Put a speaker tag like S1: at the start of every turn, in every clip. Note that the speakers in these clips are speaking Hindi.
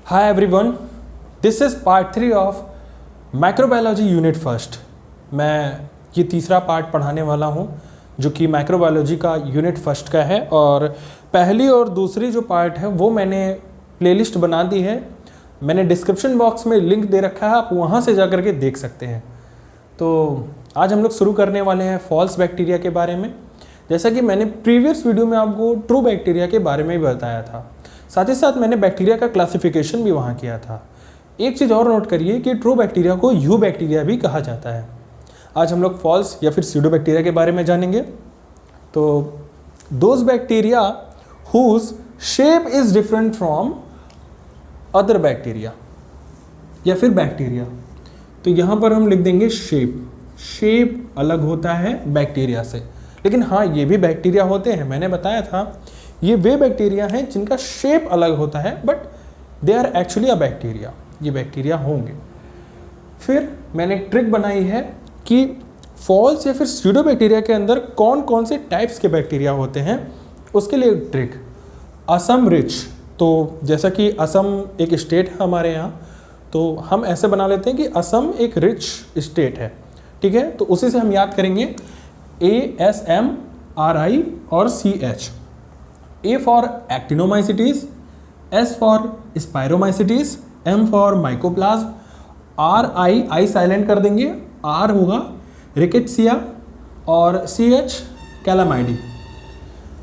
S1: Hi everyone, this is part 3 of microbiology unit first. मैं ये तीसरा पार्ट पढ़ाने वाला हूँ जो कि माइक्रोबायोलॉजी का यूनिट फर्स्ट का है, और पहली और दूसरी जो पार्ट है वो मैंने प्लेलिस्ट बना दी है। मैंने डिस्क्रिप्शन बॉक्स में लिंक दे रखा है, आप वहाँ से जा कर के देख सकते हैं। तो आज हम लोग शुरू करने वाले हैं फॉल्स बैक्टीरिया के बारे में। जैसा कि मैंने प्रीवियस वीडियो में आपको ट्रू बैक्टीरिया के बारे में भी बताया था, साथ ही साथ मैंने बैक्टीरिया का क्लासिफिकेशन भी वहाँ किया था। एक चीज़ और नोट करिए कि ट्रू बैक्टीरिया को यू बैक्टीरिया भी कहा जाता है। आज हम लोग फॉल्स या फिर स्यूडो बैक्टीरिया के बारे में जानेंगे। तो those bacteria whose shape is different from other bacteria या फिर बैक्टीरिया, तो यहाँ पर हम लिख देंगे शेप अलग होता है बैक्टीरिया से। लेकिन हाँ, ये भी बैक्टीरिया होते हैं, मैंने बताया था ये वे बैक्टीरिया हैं जिनका शेप अलग होता है, but they are actually a bacteria, ये बैक्टीरिया होंगे। फिर मैंने एक ट्रिक बनाई है कि फॉल्स या फिर स्यूडो बैक्टीरिया के अंदर कौन कौन से टाइप्स के बैक्टीरिया होते हैं, उसके लिए एक ट्रिक असम रिच। तो जैसा कि असम एक स्टेट है हमारे यहाँ, तो हम ऐसे बना लेते हैं कि असम एक रिच स्टेट है, ठीक है। तो उसी से हम याद करेंगे ASMRI और CH। A for actinomycetes, S for spiromycetes, M for mycoplasma, I silent कर देंगे, R होगा रिकेट्सिया और CH कैलामाइडी,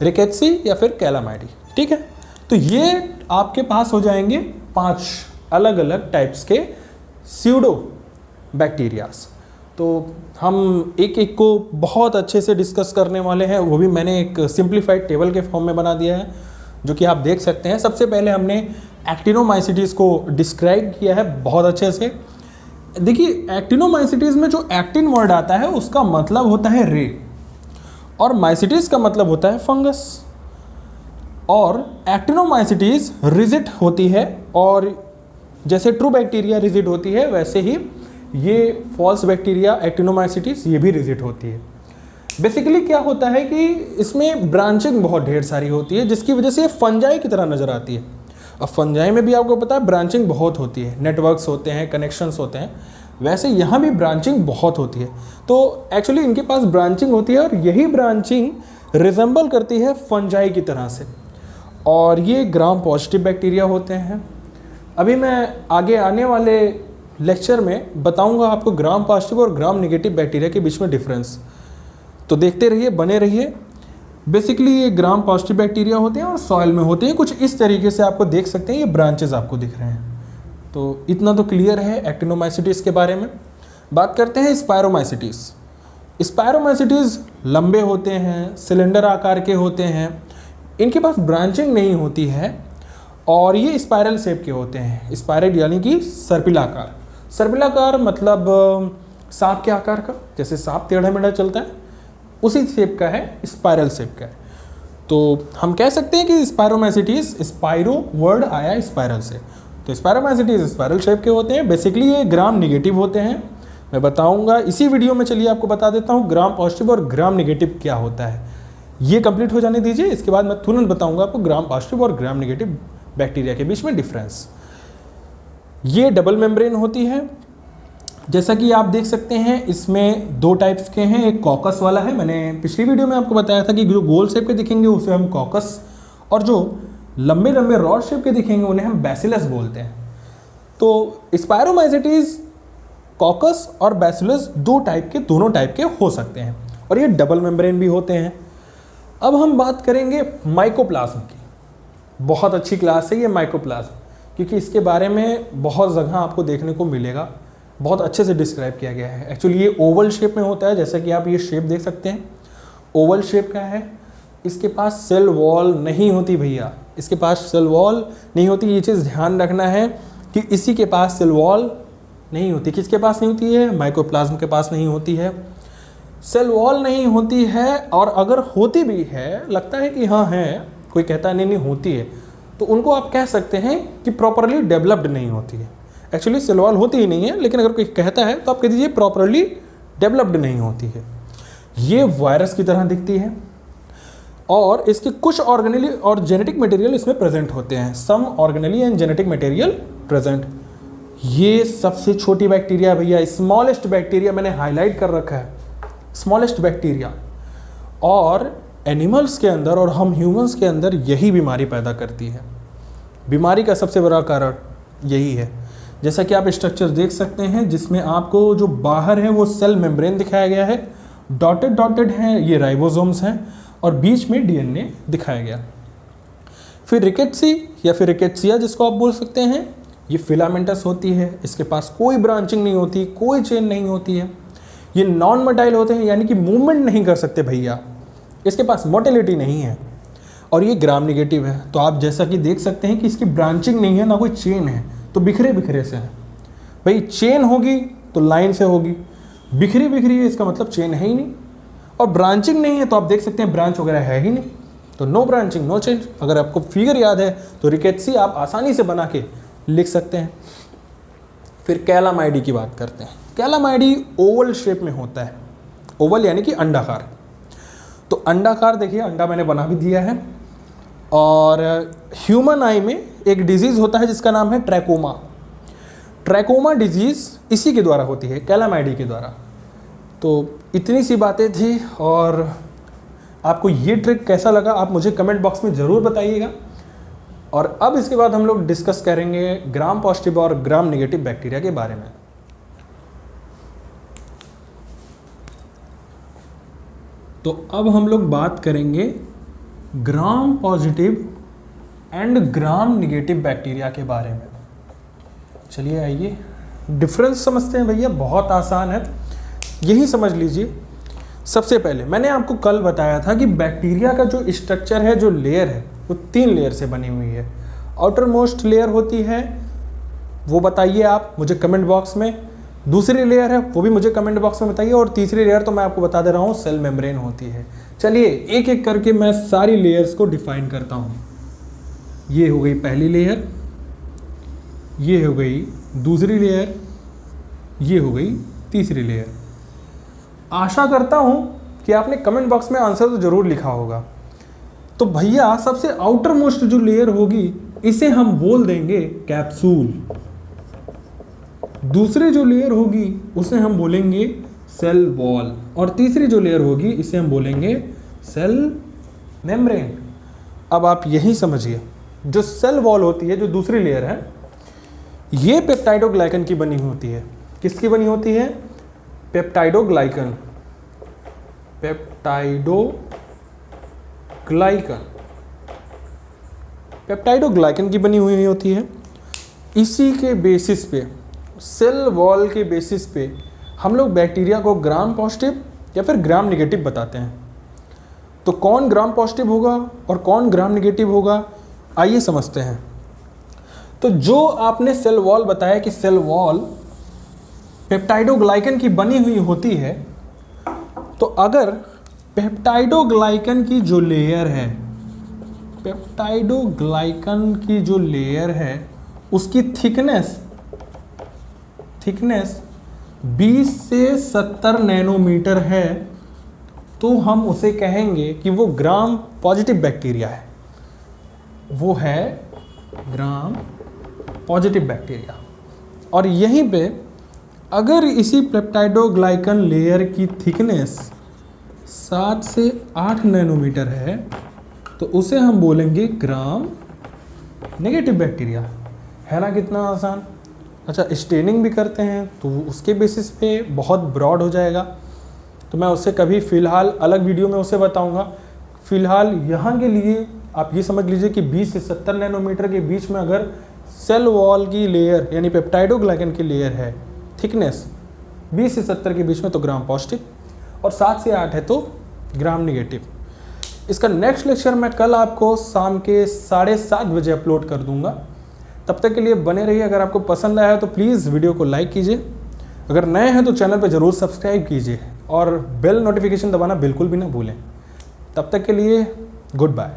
S1: रिकेट्सी या फिर कैलामाइडी, ठीक है। तो ये आपके पास हो जाएंगे 5 अलग अलग टाइप्स के स्यूडो बैक्टीरियाज। तो हम एक एक को बहुत अच्छे से डिस्कस करने वाले हैं, वो भी मैंने एक सिंप्लीफाइड टेबल के फॉर्म में बना दिया है जो कि आप देख सकते हैं। सबसे पहले हमने एक्टिनोमाइसिटीज को डिस्क्राइब किया है बहुत अच्छे से। देखिए, एक्टिनोमाइसिटीज में जो एक्टिन वर्ड आता है उसका मतलब होता है रे, और माइसिटीज का मतलब होता है फंगस। और एक्टिनोमाइसिटीज रिजिड होती है, और जैसे ट्रू बैक्टीरिया रिजिड होती है वैसे ही ये फॉल्स बैक्टीरिया एक्टिनोमाइसिटीज ये भी रिजिड होती है। बेसिकली क्या होता है कि इसमें ब्रांचिंग बहुत ढेर सारी होती है, जिसकी वजह से ये फंजाई की तरह नज़र आती है। अब फंजाई में भी आपको पता है ब्रांचिंग बहुत होती है, नेटवर्क्स होते हैं, कनेक्शंस होते हैं, वैसे यहाँ भी ब्रांचिंग बहुत होती है। तो एक्चुअली इनके पास ब्रांचिंग होती है, और यही ब्रांचिंग रिजेंबल करती है फंजाई की तरह से, और ये ग्राम पॉजिटिव बैक्टीरिया होते हैं। अभी मैं आगे आने वाले लेक्चर में बताऊंगा आपको ग्राम पॉजिटिव और ग्राम नेगेटिव बैक्टीरिया के बीच में डिफरेंस, तो देखते रहिए, बने रहिए। बेसिकली ये ग्राम पॉजिटिव बैक्टीरिया होते हैं और सॉइल में होते हैं, कुछ इस तरीके से आपको देख सकते हैं, ये ब्रांचेस आपको दिख रहे हैं। तो इतना तो क्लियर है एक्टिनोमाइसिटीज के बारे में। बात करते हैं स्पायरोमाइसिटीज। स्पायरोमाइसिटीज लंबे होते हैं, सिलेंडर आकार के होते हैं, इनके पास ब्रांचिंग नहीं होती है, और ये स्पायरल शेप के होते हैं। स्पायरल यानी कि सर्पिलाकार। सर्पिलाकार मतलब सांप के आकार का, जैसे सांप टेढ़ा मेढ़ा चलता है उसी शेप का है, स्पायरल शेप का है। तो हम कह सकते हैं कि स्पायरोमाइसिटीज, स्पायरो वर्ड आया स्पायरल से, तो स्पायरोमाइसिटीज स्पायरल शेप के होते हैं। बेसिकली ये ग्राम निगेटिव होते हैं। मैं बताऊंगा इसी वीडियो में, चलिए आपको बता देता हूँ ग्राम पॉजिटिव और ग्राम निगेटिव क्या होता है। ये कंप्लीट हो जाने दीजिए, इसके बाद मैं तुरंत बताऊंगा आपको ग्राम पॉजिटिव और ग्राम निगेटिव बैक्टीरिया के बीच में डिफरेंस। ये डबल मेम्ब्रेन होती है, जैसा कि आप देख सकते हैं। इसमें 2 टाइप्स के हैं, एक कॉकस वाला है, मैंने पिछली वीडियो में आपको बताया था कि जो गोल शेप के दिखेंगे उसे हम कॉकस, और जो लंबे लंबे रॉड शेप के दिखेंगे उन्हें हम बैसिलस बोलते हैं। तो स्पायरोमाइसिटीज कॉकस और बैसिलस दोनों टाइप के हो सकते हैं, और ये डबल मेम्ब्रेन भी होते हैं। अब हम बात करेंगे माइकोप्लाज्म की। बहुत अच्छी क्लास है ये माइकोप्लाज्म, क्योंकि इसके बारे में बहुत जगह आपको देखने को मिलेगा, बहुत अच्छे से डिस्क्राइब किया गया है। एक्चुअली ये ओवल शेप में होता है, जैसा कि आप ये शेप देख सकते हैं, ओवल शेप का है। इसके पास सेल वॉल नहीं होती भैया, इसके पास सेल वॉल नहीं होती। ये चीज़ ध्यान रखना है कि इसी के पास सेल वॉल नहीं होती। किसके पास नहीं होती है? माइकोप्लाज्म के पास नहीं होती है, सेल वॉल नहीं होती है। और अगर होती भी है, लगता है कि हाँ है, कोई कहता है नहीं होती है, तो उनको आप कह सकते हैं कि प्रॉपरली डेवलप्ड नहीं होती है। एक्चुअली सेल वॉल होती ही नहीं है, लेकिन अगर कोई कहता है तो आप कह दीजिए प्रॉपरली डेवलप्ड नहीं होती है। ये वायरस की तरह दिखती है, और इसके कुछ ऑर्गेनली और जेनेटिक मटेरियल इसमें प्रेजेंट होते हैं। Some organelle and genetic material present. ये सबसे छोटी बैक्टीरिया है भैया, स्मॉलेस्ट बैक्टीरिया मैंने हाईलाइट कर रखा है, स्मॉलेस्ट बैक्टीरिया। और एनिमल्स के अंदर और हम ह्यूमंस के अंदर यही बीमारी पैदा करती है। बीमारी का सबसे बड़ा कारण यही है। जैसा कि आप स्ट्रक्चर देख सकते हैं जिसमें आपको जो बाहर है वो सेल मेम्ब्रेन दिखाया गया है, डॉटेड डॉटेड हैं ये राइबोसोम्स हैं, और बीच में डीएनए दिखाया गया। फिर रिकेट्सी या फिर रिकेट्सिया जिसको आप बोल सकते हैं, ये फिलामेंटस होती है, इसके पास कोई ब्रांचिंग नहीं होती, कोई चेन नहीं होती है। ये नॉन मोटाइल होते हैं, यानी कि मूवमेंट नहीं कर सकते भैया, इसके पास मोटिलिटी नहीं है, और ये ग्राम नेगेटिव है। तो आप जैसा कि देख सकते हैं कि इसकी ब्रांचिंग नहीं है, ना कोई चेन है, तो बिखरे बिखरे से है। भाई चेन होगी तो लाइन से होगी, बिखरी बिखरी है इसका मतलब चेन है ही नहीं, और ब्रांचिंग नहीं है तो आप देख सकते हैं ब्रांच वगैरह है ही नहीं, तो नो ब्रांचिंग नो चेंज। अगर आपको फिगर याद है तो रिकेट्सी आप आसानी से बना के लिख सकते हैं। फिर कैलामाइडी की बात करते हैं। कैलामाइडी ओवल शेप में होता है, ओवल यानी कि अंडाकार। तो अंडाकार देखिए, अंडा मैंने बना भी दिया है। और ह्यूमन आई में एक डिजीज़ होता है जिसका नाम है ट्रैकोमा। ट्रैकोमा डिजीज़ इसी के द्वारा होती है, कैलामाइडी के द्वारा। तो इतनी सी बातें थी, और आपको ये ट्रिक कैसा लगा आप मुझे कमेंट बॉक्स में ज़रूर बताइएगा। और अब इसके बाद हम लोग डिस्कस करेंगे ग्राम पॉजिटिव और ग्राम नेगेटिव बैक्टीरिया के बारे में। तो अब हम लोग बात करेंगे gram positive and gram negative bacteria के बारे में। चलिए आइए डिफरेंस समझते हैं भैया, बहुत आसान है, यही समझ लीजिए। सबसे पहले मैंने आपको कल बताया था कि बैक्टीरिया का जो स्ट्रक्चर है, जो लेयर है, वो 3 लेयर से बनी हुई है। आउटर मोस्ट लेयर होती है, वो बताइए आप मुझे कमेंट बॉक्स में। दूसरी लेयर है वो भी मुझे कमेंट बॉक्स में बताइए, और तीसरी लेयर तो मैं आपको बता दे रहा हूँ, सेल मेम्ब्रेन होती है। चलिए एक एक करके मैं सारी लेयर्स को डिफाइन करता हूँ। ये हो गई पहली लेयर, ये हो गई दूसरी लेयर, ये हो गई तीसरी लेयर। आशा करता हूँ कि आपने कमेंट बॉक्स में आंसर तो ज़रूर लिखा होगा। तो भैया सबसे आउटर मोस्ट जो लेयर होगी इसे हम बोल देंगे कैप्सूल। दूसरी जो लेयर होगी उसे हम बोलेंगे सेल वॉल, और तीसरी जो लेयर होगी इसे हम बोलेंगे सेल मेम्ब्रेन। अब आप यही समझिए, जो सेल वॉल होती है, जो दूसरी लेयर है, ये पेप्टाइडोग्लाइकन की बनी होती है। किसकी बनी होती है? पेप्टाइडोग्लाइकन, पेप्टाइडोग्लाइकन की बनी हुई होती है। इसी के बेसिस पे, सेल वॉल के बेसिस पे हम लोग बैक्टीरिया को ग्राम पॉजिटिव या फिर ग्राम नेगेटिव बताते हैं। तो कौन ग्राम पॉजिटिव होगा और कौन ग्राम नेगेटिव होगा, आइए समझते हैं। तो जो आपने सेल वॉल बताया कि सेल वॉल पेप्टाइडोग्लाइकन की बनी हुई होती है, तो अगर पेप्टाइडोग्लाइकन की जो लेयर है, पेप्टाइडोग्लाइकन की जो लेयर है उसकी थिकनेस 20 से 70 नैनोमीटर है, तो हम उसे कहेंगे कि वो ग्राम पॉजिटिव बैक्टीरिया है, वो है ग्राम पॉजिटिव बैक्टीरिया। और यहीं पे अगर इसी पेप्टाइडोग्लाइकन लेयर की थिकनेस 7 से 8 नैनोमीटर है, तो उसे हम बोलेंगे ग्राम नेगेटिव बैक्टीरिया। है ना कितना आसान। अच्छा, स्टेनिंग भी करते हैं तो उसके बेसिस पे बहुत ब्रॉड हो जाएगा, तो मैं उसे कभी फ़िलहाल अलग वीडियो में उसे बताऊंगा। फ़िलहाल यहाँ के लिए आप ये समझ लीजिए कि 20 से 70 नैनोमीटर के बीच में अगर सेल वॉल की लेयर यानी पेप्टाइडोग्लाइकन की लेयर है, थिकनेस 20 से 70 के बीच में, तो ग्राम पॉजिटिव, और 7 से 8 है तो ग्राम नेगेटिव। इसका नेक्स्ट लेक्चर मैं कल आपको शाम के 7:30 बजे अपलोड कर दूंगा। तब तक के लिए बने रहिए। अगर आपको पसंद आया तो प्लीज़ वीडियो को लाइक कीजिए, अगर नए हैं तो चैनल पर ज़रूर सब्सक्राइब कीजिए, और बेल नोटिफिकेशन दबाना बिल्कुल भी ना भूलें। तब तक के लिए गुड बाय।